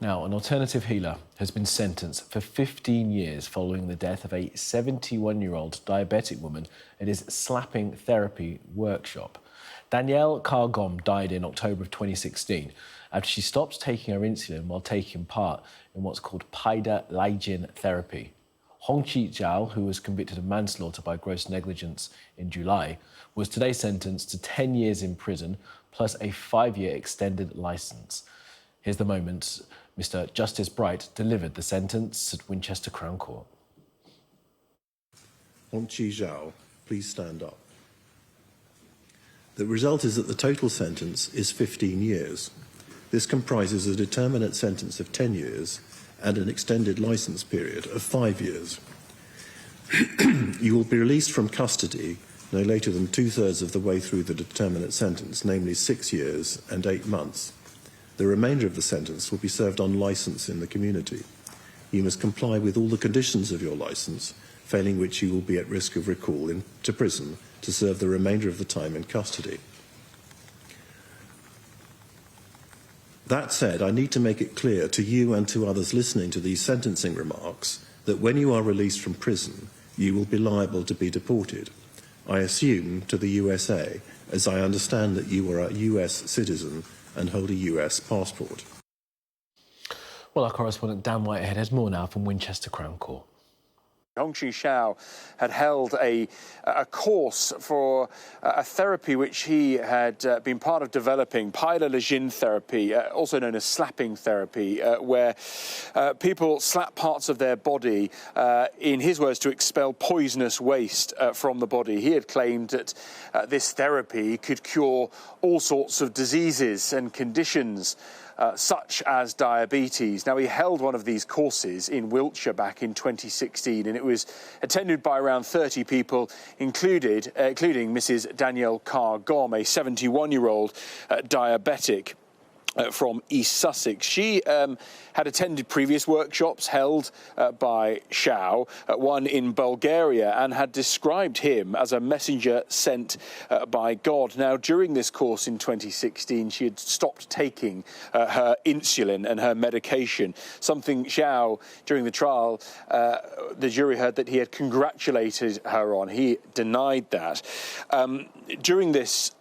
Now, an alternative healer has been sentenced for 15 years following the death of a 71-year-old diabetic woman at his slapping therapy workshop. Danielle Carr-Gomm died in October of 2016 after she stopped taking her insulin while taking part in what's called diabetic therapy. Hongchi Xiao, who was convicted of manslaughter by gross negligence in July, was today sentenced to 10 years in prison plus a 5-year extended licence. Here's the moment Mr. Justice Bright delivered the sentence at Winchester Crown Court. Hongchi Xiao, please stand up. The result is that the total sentence is 15 years. This comprises a determinate sentence of 10 years and an extended licence period of 5 years. You will be released from custody no later than 2/3 of the way through the determinate sentence, namely 6 years and 8 months. The remainder of the sentence will be served on licence in the community. You must comply with all the conditions of your licence, failing which you will be at risk of recall to prison to serve the remainder of the time in custody. That said, I need to make it clear to you and to others listening to these sentencing remarks that when you are released from prison, you will be liable to be deported. I assume to the USA, as I understand that you are a US citizen and hold a US passport. Well, our correspondent Dan Whitehead has more now from Winchester Crown Court. Hongchi Xiao had held a course for a therapy which he had been part of developing, pyrologin therapy, also known as slapping therapy, where people slap parts of their body, in his words, to expel poisonous waste from the body. He had claimed that this therapy could cure all sorts of diseases and conditions, such as diabetes. Now, he held one of these courses in Wiltshire back in 2016, and it was attended by around 30 people, including Mrs. Danielle Carr-Gomm, a 71-year-old diabetic from East Sussex. She had attended previous workshops held by Xiao, one in Bulgaria, and had described him as a messenger sent by God. Now, during this course in 2016, she had stopped taking her insulin and her medication, something Xiao, during the trial, the jury heard that he had congratulated her on. He denied that. During this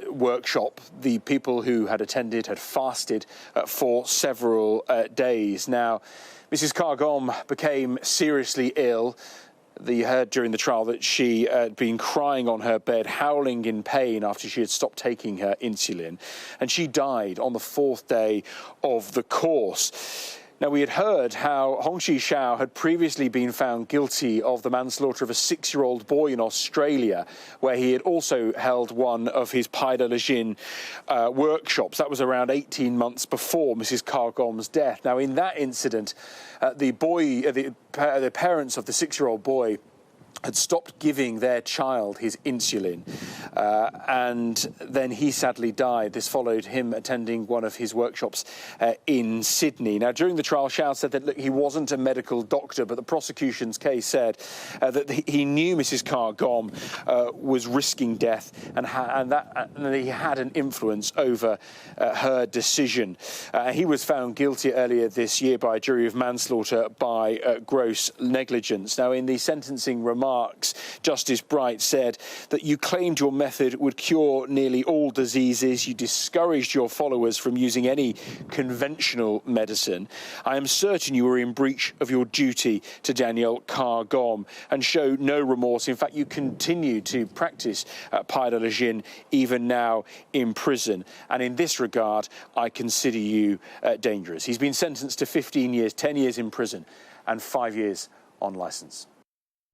workshop, the people who had attended had fasted for several days. Now, Mrs. Carr-Gomm became seriously ill. You heard during the trial that she had been crying on her bed, howling in pain after she had stopped taking her insulin, and she died on the 4th day of the course. Now, we had heard how Hongchi Xiao had previously been found guilty of the manslaughter of a 6-year-old boy in Australia, where he had also held one of his pyrologin workshops. That was around 18 months before Mrs. Carr-Gomm's death. Now, in that incident, the parents of the 6-year-old boy had stopped giving their child his insulin, and then he sadly died. This followed him attending one of his workshops in Sydney. Now, during the trial, Xiao said that, look, he wasn't a medical doctor, but the prosecution's case said that he knew Mrs. Carr-Gomm was risking death, and that he had an influence over her decision. He was found guilty earlier this year by a jury of manslaughter by gross negligence. Now, in the sentencing remarks, Justice Bright said that you claimed your method would cure nearly all diseases. You discouraged your followers from using any conventional medicine. I am certain you were in breach of your duty to Danielle Carr-Gomm and show no remorse. In fact, you continue to practice pyrologin even now in prison. And in this regard, I consider you dangerous. He's been sentenced to 15 years, 10 years in prison and 5 years on licence.